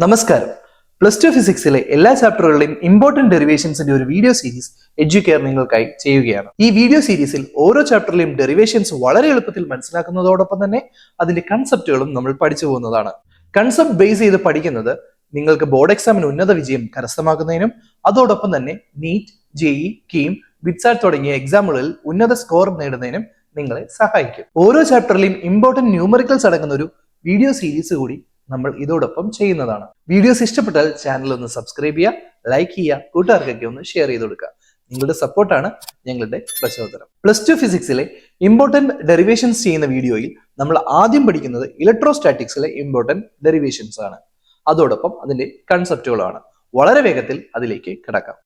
നമസ്കാരം. +2 ഫിസിക്സിലെ എല്ലാ ചാപ്റ്ററുകളുടെയും ഇമ്പോർട്ടന്റ് ഡെറിവേഷൻസിന്റെ ഒരു വീഡിയോ സീരീസ് എഡ്യൂക്കെയർ നിങ്ങൾക്കായി ചെയ്യുകയാണ്. ഈ വീഡിയോ സീരീസിൽ ഓരോ ചാപ്റ്ററിലെയും ഡെറിവേഷൻസ് വളരെ എളുപ്പത്തിൽ മനസ്സിലാക്കുന്നതോടൊപ്പം തന്നെ അതിന്റെ കൺസെപ്റ്റുകളും നമ്മൾ പഠിച്ചു പോകുന്നതാണ്. കൺസെപ്റ്റ് ബേസ് ചെയ്ത് പഠിക്കുന്നത് നിങ്ങൾക്ക് ബോർഡ് എക്സാമിന് ഉന്നത വിജയം കരസ്ഥമാക്കുന്നതിനും അതോടൊപ്പം തന്നെ നീറ്റ്, ജെഇ, കീം, ബിറ്റ്സാറ്റ് തുടങ്ങിയ എക്സാമുകളിൽ ഉന്നത സ്കോർ നേടുന്നതിനും നിങ്ങളെ സഹായിക്കും. ഓരോ ചാപ്റ്ററിലെയും ഇമ്പോർട്ടന്റ് ന്യൂമറിക്കൽസ് അടങ്ങുന്ന ഒരു വീഡിയോ സീരീസ് കൂടി നമ്മൾ ഇതോടൊപ്പം ചെയ്യുന്നതാണ്. വീഡിയോസ് ഇഷ്ടപ്പെട്ടാൽ ചാനൽ ഒന്ന് സബ്സ്ക്രൈബ് ചെയ്യുക, ലൈക്ക് ചെയ്യുക, കൂട്ടുകാർക്കൊക്കെ ഒന്ന് ഷെയർ ചെയ്ത് കൊടുക്കുക. നിങ്ങളുടെ സപ്പോർട്ടാണ് ഞങ്ങളുടെ പ്രചോദനം. +2 ഫിസിക്സിലെ ഇമ്പോർട്ടന്റ് ഡെറിവേഷൻസ് ചെയ്യുന്ന വീഡിയോയിൽ നമ്മൾ ആദ്യം പഠിക്കുന്നത് ഇലക്ട്രോസ്റ്റാറ്റിക്സിലെ ഇമ്പോർട്ടന്റ് ഡെറിവേഷൻസ് ആണ്. അതോടൊപ്പം അതിന്റെ കൺസെപ്റ്റുകളാണ്. വളരെ വേഗത്തിൽ അതിലേക്ക് കിടക്കാം.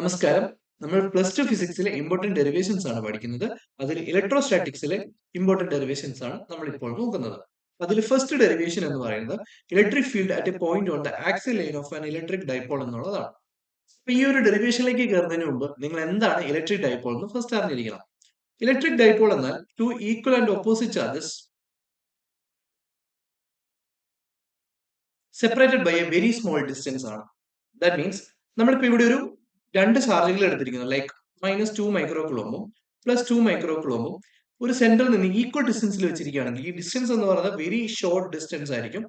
നമസ്കാരം. നമ്മൾ +2 ഫിസിക്സിലെ ഇമ്പോർട്ടന്റ് ഡെറിവേഷൻസ് ആണ് പഠിക്കുന്നത്. അതിൽ ഇലക്ട്രോസ്റ്റാറ്റിക്സിലെ ഇമ്പോർട്ടന്റ് ഡെറിവേഷൻസ് ആണ് നമ്മൾ ഇപ്പോൾ നോക്കുന്നത്. അതിൽ ഫസ്റ്റ് ഡെറിവേഷൻ എന്ന് പറയുന്നത് electric field at a point on the axial line of an electric dipole എന്നുള്ളതാണ്. അപ്പൊ ഈ ഒരു ഡെറിവേഷനിലേക്ക് കയറുന്നതിന് മുമ്പ് നിങ്ങൾ എന്താണ് ഇലക്ട്രിക് ഡൈപോൾ എന്ന് ഫസ്റ്റ് അറിഞ്ഞിരിക്കണം. ഇലക്ട്രിക് ഡൈപോൾ എന്നാൽ two equal and opposite charges separated by a very small distance ആണ്. ദാറ്റ് മീൻസ് നമ്മളിപ്പോ ഇവിടെ ഒരു രണ്ട് ചാർജുകൾ എടുത്തിരിക്കുന്നു, ലൈക്ക് -2 മൈക്രോ കുളോമും +2 മൈക്രോ കുളോമും ഒരു സെന്ററിൽ നിന്ന് ഈക്വൽ ഡിസ്റ്റൻസിൽ വെച്ചിരിക്കുകയാണെങ്കിൽ ഈ ഡിസ്റ്റൻസ് എന്ന് പറയുന്നത് വെരി ഷോർട്ട് ഡിസ്റ്റൻസ് ആയിരിക്കും.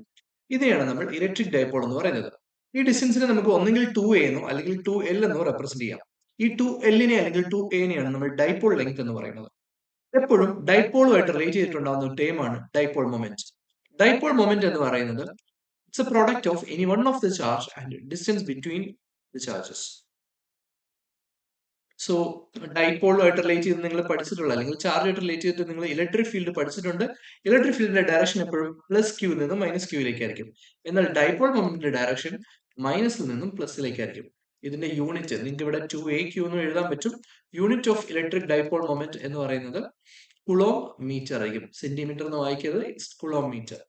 ഇതിനെയാണ് നമ്മൾ ഇലക്ട്രിക് ഡൈപോൾ എന്ന് പറയുന്നത്. ഈ ഡിസ്റ്റൻസിനെ നമുക്ക് ഒന്നെങ്കിൽ 2a എന്നോ അല്ലെങ്കിൽ 2l എന്നോ റെപ്രസെന്റ് ചെയ്യാം. ഈ 2l-നെ അല്ലെങ്കിൽ 2a-നെയാണ് നമ്മൾ ഡൈപോൾ ലെങ്ത് എന്ന് പറയുന്നത്. എപ്പോഴും ഡൈപോളുമായിട്ട് റിലേറ്റ് ചെയ്തിട്ടുണ്ടാകുന്ന ഒരു ടേമാണ് ഡൈപോൾ മൊമെന്റ്. ഡൈപോൾ മൊമെന്റ് എന്ന് പറയുന്നത് it's a product of any one of the charge and distance between the charges. So ഡൈപോളുമായിട്ട് റിലേറ്റ് ചെയ്ത് നിങ്ങൾ പഠിച്ചിട്ടുള്ള അല്ലെങ്കിൽ ചാർജായിട്ട് റിലേറ്റ് ചെയ്തിട്ട് നിങ്ങൾ ഇലക്ട്രിക് ഫീൽഡ് പഠിച്ചിട്ടുണ്ട്. ഇലക്ട്രിക് ഫീൽഡിന്റെ ഡയറക്ഷൻ എപ്പോഴും +q നിന്നും -q-ലേക്കായിരിക്കും. എന്നാൽ ഡൈപോൾ മൊമെന്റിന്റെ ഡയറക്ഷൻ മൈനസിൽ നിന്നും പ്ലസിലേക്കായിരിക്കും. ഇതിന്റെ യൂണിറ്റ് നിങ്ങൾക്ക് ഇവിടെ 2aq എന്നും എഴുതാൻ പറ്റും. Unit of electric dipole moment എന്ന് പറയുന്നത് കുളോം മീറ്റർ ആയിരിക്കും. സെന്റിമീറ്റർ എന്ന് വായിക്കരുത്, ഇറ്റ്സ് കുളോം മീറ്റർ.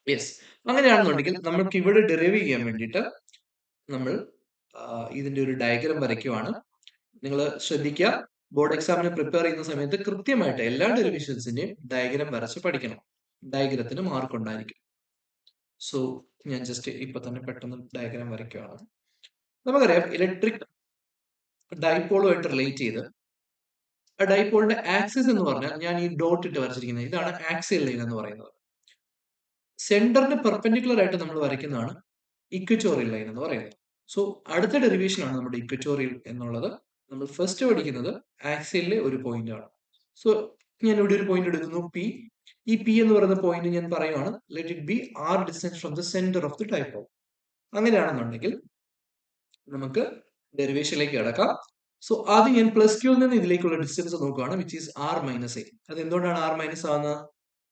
യെസ്, അങ്ങനെയാണെന്നുണ്ടെങ്കിൽ നമുക്ക് ഇവിടെ ഡെറിവ് ചെയ്യാൻ വേണ്ടിയിട്ട് നമ്മൾ ഇതിന്റെ ഒരു ഡയഗ്രാം വരയ്ക്കുവാണ്. നിങ്ങൾ ശ്രദ്ധിക്കുക, ബോർഡ് എക്സാമിന് പ്രിപ്പയർ ചെയ്യുന്ന സമയത്ത് കൃത്യമായിട്ട് എല്ലാ ഡെറിവേഷൻസിന്റെയും ഡയഗ്രാം വരച്ച് പഠിക്കണം. ഡയഗ്രത്തിന് മാർക്ക് ഉണ്ടായിരിക്കും. സോ ഞാൻ ജസ്റ്റ് ഇപ്പൊ തന്നെ പെട്ടെന്ന് ഡയഗ്രാം വരയ്ക്കുകയാണ്. നമുക്കറിയാം ഇലക്ട്രിക് ഡൈപോളുമായിട്ട് റിലേറ്റ് ചെയ്ത് ആ ഡൈപോളിന്റെ ആക്സിസ് എന്ന് പറഞ്ഞാൽ ഞാൻ ഈ ഡോട്ട് ഇട്ട് വരച്ചിരിക്കുന്നത്, ഇതാണ് ആക്സിയൽ ലൈൻ എന്ന് പറയുന്നത്. സെന്ററിന് പെർപെൻഡിക്കുലർ ആയിട്ട് നമ്മൾ വരയ്ക്കുന്നതാണ് ഇക്വറ്റോറിയൽ ലൈൻ എന്ന് പറയുന്നത്. സോ അടുത്ത ഡെറിവേഷൻ ആണ് നമ്മുടെ ഇക്വറ്റോറിയൽ എന്നുള്ളത്. നമ്മൾ ഫസ്റ്റ് പഠിക്കുന്നത് ആക്സിയലിലെ ഒരു പോയിന്റ് ആണ്. സോ ഞാൻ ഇവിടെ ഒരു പോയിന്റ് എടുക്കുന്നു, പി. ഈ പി എന്ന് പറയുന്ന പോയിന്റ് ഞാൻ പറയുവാണ് let it be r distance from the centre of the dipole. അങ്ങനെയാണെന്നുണ്ടെങ്കിൽ നമുക്ക് ഡെറിവേഷനിലേക്ക് കിടക്കാം. സോ ആദ്യം ഞാൻ +q നിന്ന് ഇതിലേക്കുള്ള ഡിസ്റ്റൻസ് നോക്കുകയാണ്, വിച്ച് ഈസ് r - a. അത് എന്തുകൊണ്ടാണ് r - ആവുന്നത്?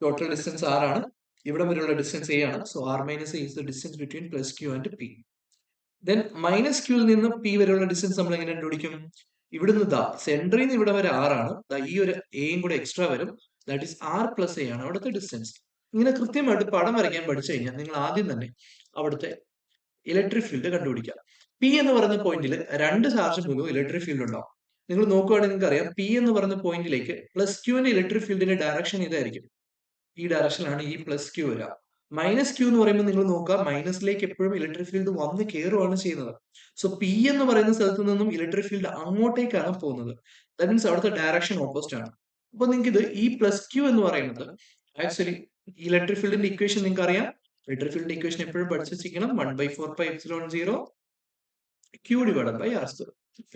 ടോട്ടൽ ഡിസ്റ്റൻസ് r ആണ്, ഇവിടെ വരെയുള്ള ഡിസ്റ്റൻസ് a ആണ്. So r - a is the distance between +q and p. Then -q നിന്ന് p വരെയുള്ള ഡിസ്റ്റൻസ് നമ്മൾ എങ്ങനെ കണ്ടുപിടിക്കും? ഇവിടുന്ന് സെന്ററിൽ നിന്ന് ഇവിടെ വരെ r ആണ്, ഈ ഒരു എയും കൂടെ എക്സ്ട്രാ വരും, ദാറ്റ് ഈസ് r + a ആണ് അവിടുത്തെ ഡിസ്റ്റൻസ്. ഇങ്ങനെ കൃത്യമായിട്ട് പടം വരയ്ക്കാൻ പഠിച്ചു കഴിഞ്ഞാൽ നിങ്ങൾ ആദ്യം തന്നെ അവിടുത്തെ ഇലക്ട്രിക് ഫീൽഡ് കണ്ടുപിടിക്കാം. പി എന്ന് പറയുന്ന പോയിന്റിൽ രണ്ട് ചാർജ് മൂലവും ഇലക്ട്രിക് ഫീൽഡ് ഉണ്ടാവും. നിങ്ങൾ നോക്കുകയാണെങ്കിൽ നിങ്ങൾക്ക് അറിയാം, പി എന്ന് പറയുന്ന പോയിന്റിലേക്ക് +q-ന്റെ ഇലക്ട്രിക് ഫീൽഡിന്റെ ഡയറക്ഷൻ ഇതായിരിക്കും. ഈ ഡയറക്ഷനിലാണ് ഈ +q വരിക. -q എന്ന് പറയുമ്പോൾ നിങ്ങൾ നോക്കുക, മൈനസിലേക്ക് എപ്പോഴും ഇലക്ട്രിക് ഫീൽഡ് വന്ന് കയറുകയാണ് ചെയ്യുന്നത്. സോ പി എന്ന് പറയുന്ന സ്ഥലത്ത് നിന്നും ഇലക്ട്രിക് ഫീൽഡ് അങ്ങോട്ടേക്കാണ് പോകുന്നത്. ദാറ്റ് മീൻസ് അവിടുത്തെ ഡയറക്ഷൻ ഓപ്പോസിറ്റ് ആണ്. അപ്പൊ നിങ്ങൾക്ക് ഇത് ഈ +q എന്ന് പറയുന്നത് ആക്ച്വലി ഇലക്ട്രിക് ഫീൽഡിന്റെ ഇക്വേഷൻ നിങ്ങൾക്ക് അറിയാം. ഇലക്ട്രിക് ഫീൽഡിന്റെ ഇക്വേഷൻ എപ്പോഴും പഠിച്ചു വെച്ചിരിക്കണം. 1/4πε0 q ഡിവൈഡഡ് ബൈ r².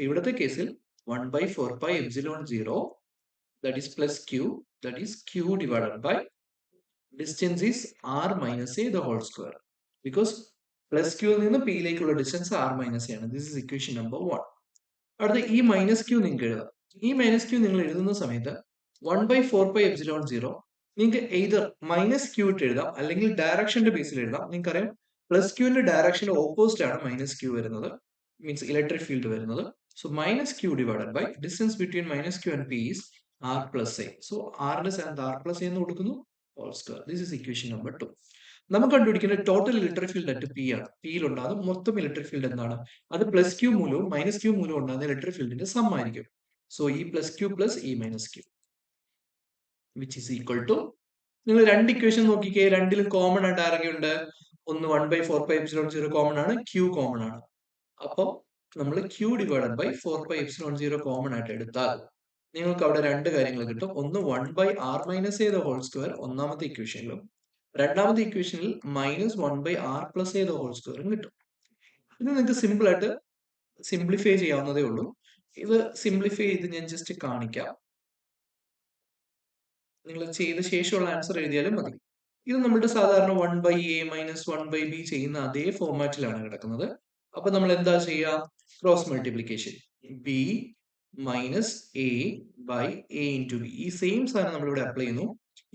ഇവിടുത്തെ കേസിൽ 1/4πε0 that is +q, that is q divided by distance is r - a the whole square, because +q നിന്ന് p യിലേക്കുള്ള ഡിസ്റ്റൻസ് r - a ആണ്. This is equation number 1. അടുത്ത ഈ -q നിങ്ങൾക്ക് എഴുതാം. ഈ -q നിങ്ങൾ എഴുതുന്ന സമയത്ത് 1/4πε0 നിങ്ങൾക്ക് എയ്തർ -q ഇട്ട് എഴുതാം അല്ലെങ്കിൽ ഡയറക്ഷന്റെ ബേസിൽ എഴുതാം. നിങ്ങൾക്കറിയാം +q-ന്റെ ഡയറക്ഷൻ ഓപ്പോസിറ്റ് ആണ് -q വരുന്നത്, മീൻസ് ഇലക്ട്രിക് ഫീൽഡ് വരുന്നത്. So -q divided by distance between -q and p is r + a. സോ r-ന്റെ സ്ഥാനത്ത് r + a എന്ന് കൊടുക്കുന്നു, whole square. This is equation number 2. നമുക്ക് കണ്ടുപിടിക്കുന്ന total electric field at P ആണ്. പിയിൽ ഉണ്ടാകുന്ന മൊത്തം ഇലക്ട്രിക് ഫീൽഡ് എന്താണ്? അത് +q മൂലവും -q മൂലവും ഉണ്ടാകുന്ന ഇലക്ട്രിക് ഫീൽഡിന്റെ സം ആയിരിക്കും. സോ ഈ +q പ്ലസ് ഈ -q which is equal to, നിങ്ങൾ രണ്ട് ഇക്വേഷൻ നോക്കിക്കേ, രണ്ടിലും കോമൺ ആയിട്ട് ആരൊക്കെയുണ്ട്? ഒന്ന് 1/4πε0 കോമൺ ആണ്, Q കോമൺ ആണ്. അപ്പോൾ നമ്മൾ Q ഡിവൈഡഡ് ബൈ 4πε0 കോമൺ ആയിട്ട് എടുത്താൽ നിങ്ങൾക്ക് അവിടെ രണ്ട് കാര്യങ്ങൾ കിട്ടും. ഒന്ന് 1/r-a² ഒന്നാമത്തെ ഇക്വേഷനിലും രണ്ടാമത്തെ ഇക്വേഷനിൽ -1/r+a² കിട്ടും. ഇത് നിങ്ങൾക്ക് സിമ്പിൾ ആയിട്ട് സിംപ്ലിഫൈ ചെയ്യാവുന്നതേ ഉള്ളൂ. ഇത് സിംപ്ലിഫൈ ചെയ്ത് ഞാൻ ജസ്റ്റ് കാണിക്കാം. നിങ്ങൾ ചെയ്ത ശേഷമുള്ള ആൻസർ എഴുതിയാലും മതി. ഇത് നമ്മുടെ സാധാരണ 1/a - 1/b ചെയ്യുന്ന അതേ ഫോർമാറ്റിലാണ് കിടക്കുന്നത്. അപ്പൊ നമ്മൾ എന്താ ചെയ്യുക? Cross multiplication. b minus a by a into b. ഈ സെയിം സാധനം നമ്മളിവിടെ അപ്ലൈ ചെയ്യുന്നു.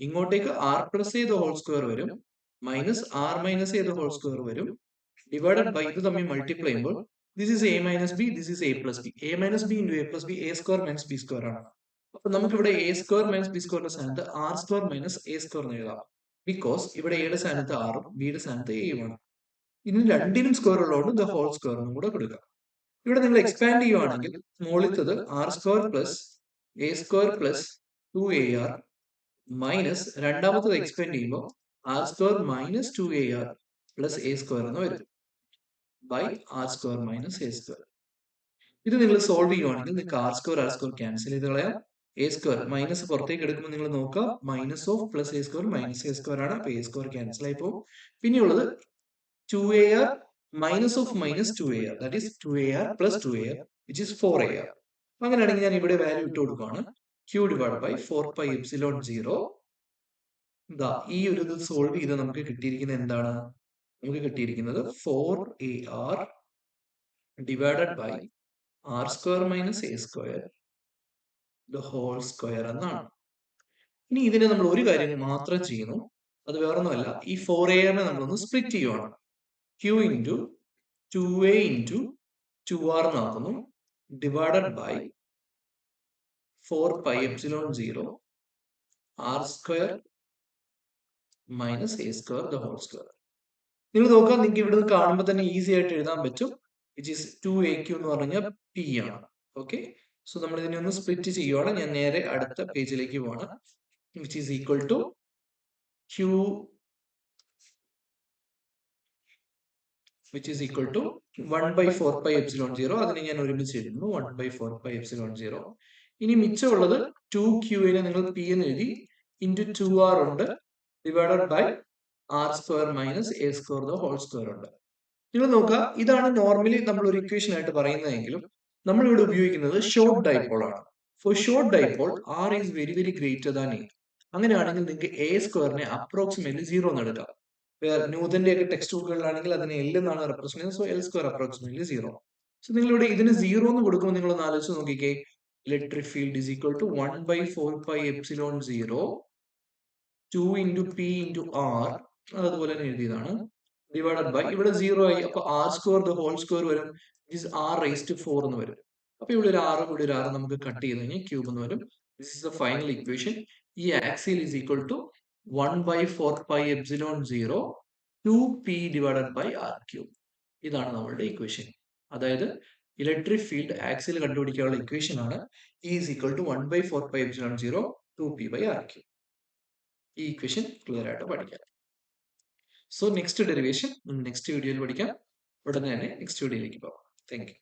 ഇങ്ങോട്ടേക്ക് r+a² വരും, മൈനസ് r-a² വരും, ഡിവൈഡഡ് ബൈ ഇത് തമ്മിൽ മൾട്ടിപ്ലൈ ചെയ്യുമ്പോൾ this is a minus B, this is a plus B. a minus B into a plus B a² minus b² ആണ്. അപ്പൊ നമുക്കിവിടെ a² മൈനസ് b² സ്ഥാനത്ത് r² മൈനസ് a² എന്ന് എഴുതാം. ബിക്കോസ് ഇവിടെ എയുടെ സ്ഥാനത്ത് ആറും ബിയുടെ സ്ഥാനത്ത് എയും ആണ്. ഇനി രണ്ടിനും സ്ക്വയർ ഉള്ളതുകൊണ്ട് ദ ഹോൾ സ്ക്വയർ എന്നും കൂടെ കൊടുക്കാം. ഇവിടെ നിങ്ങൾ എക്സ്പാൻഡ് ചെയ്യുവാണെങ്കിൽ മുകളിലത്തത് r² plus a² plus 2ar minus രണ്ടാമത്തത് എക്സ്പാൻഡ് ചെയ്യുമ്പോൾ r² minus 2ar plus a² എന്ന് വരും ബൈ r² മൈനസ് a². ഇത് നിങ്ങൾ സോൾവ് ചെയ്യുവാണെങ്കിൽ നിങ്ങൾക്ക് r² ക്യാൻസൽ ചെയ്ത് കളയാം. a² മൈനസ് പുറത്തേക്ക് എടുക്കുമ്പോൾ നിങ്ങൾ നോക്കുക, minus of plus a² minus a² ആണ്. അപ്പൊ a² ക്യാൻസൽ ആയി പോകും. പിന്നെയുള്ളത് 2ar minus of minus 2ar, that is 2ar plus 2ar which is 4ar. അങ്ങനെയാണെങ്കിൽ ഞാൻ ഇവിടെ വാല്യൂ ഇട്ട് കൊടുക്കുകയാണ്. q divide by 4πε0. ഇതാ ഈ ഒരു ഇത് സോൾവ് ചെയ്ത് നമുക്ക് കിട്ടിയിരിക്കുന്നത് എന്താണ്? നമുക്ക് കിട്ടിയിരിക്കുന്നത് 4ar divided by r² minus a² the whole square എന്നാണ്. ഇനി ഇതിനെ നമ്മൾ ഒരു കാര്യം മാത്രം ചെയ്യുന്നു, അത് വേറൊന്നുമല്ല, ഈ 4ar നമ്മളൊന്ന് സ്പ്ലിറ്റ് ചെയ്യുവാണ്. q into 2a into 2r എന്നാക്കുന്നു, divided by 4πε0 r² minus a² the whole square. നിങ്ങൾ നോക്കുക, നിങ്ങൾക്ക് ഇവിടെ നിന്ന് കാണുമ്പോൾ തന്നെ ഈസി ആയിട്ട് എഴുതാൻ പറ്റും. വിച്ച് ഈസ് 2aq എന്ന് പറഞ്ഞാൽ p ആണ്. ഓക്കെ, സോ നമ്മൾ ഇതിനെ ഒന്ന് സ്പ്ലിറ്റ് ചെയ്യുവാണ്. ഞാൻ നേരെ അടുത്ത പേജിലേക്ക് പോവാണ്. Which is equal to q which is equal to 1/4πε0. അതിനെ ഞാൻ ഒരുമിച്ച് എഴുതുന്നു, 1/4πε0. ഇനി മിച്ചമുള്ളത് 2qനെ നിങ്ങൾ p എന്ന് എഴുതി, ഇൻറ്റു 2r ഉണ്ട്, divided by r² minus a² the whole square ഉണ്ട്. നിങ്ങൾ നോക്കുക, ഇതാണ് നോർമലി നമ്മൾ ഒരു ഇക്വേഷൻ ആയിട്ട് പറയുന്നതെങ്കിലും നമ്മൾ ഇവിടെ ഉപയോഗിക്കുന്നത് ഷോർട്ട് ഡൈപോൾ ആണ്. For short dipole r is very very greater than a. അങ്ങനെയാണെങ്കിൽ നിങ്ങൾക്ക് a² അപ്രോക്സിമേറ്റ്ലി 0 എന്ന് എടുക്കാം. ന്യൂട്ടന്റെ ഒക്കെ ടെക്സ്റ്റ് ബുക്കുകളിലാണെങ്കിൽ അതിനെ L എന്നാണ് റെപ്രസെന്റ് ചെയ്യുന്നത്. So L² approximately 0. സോ നിങ്ങൾ ഇവിടെ ഇതിന് 0 എന്ന് കൊടുക്കുമ്പോൾ നിങ്ങൾ ഒന്ന് ആലോചിച്ച് നോക്കിക്കേ, electric field is equal to 1/4πε0 2 into p into r, അതുപോലെ തന്നെ എഴുതിയതാണ്, ഡിവൈഡഡ് ബൈ ഇവിടെ 0 ആയി, അപ്പൊ r² ദ ഹോൾ സ്ക്വയർ വരും, ഇസ് r⁴ എന്ന് വരും. അപ്പൊ ഇവിടെ ഒരു 6 കൂടി ഒരു 6 നമുക്ക് കട്ട് ചെയ്ത് കഴിഞ്ഞാൽ ക്യൂബ് എന്ന് വരും. This is the final equation. ഈ axial is equal to 1/4πε0 2p divided by r³. ഇതാണ് നമ്മളുടെ ഇക്വേഷൻ. അതായത് ഇലക്ട്രിക് ഫീൽഡ് ആക്സിൽ കണ്ടുപിടിക്കാനുള്ള ഇക്വേഷൻ ആണ് is equal to 1/4πε0 2p by r³. ഈ ഇക്വേഷൻ ക്ലിയർ ആയിട്ട് പഠിക്കാം. സോ നെക്സ്റ്റ് ഡെറിവേഷൻ നെക്സ്റ്റ് വീഡിയോയിൽ പഠിക്കാം. ഉടനെ തന്നെ നെക്സ്റ്റ് വീഡിയോയിലേക്ക് പോകാം. Thank you.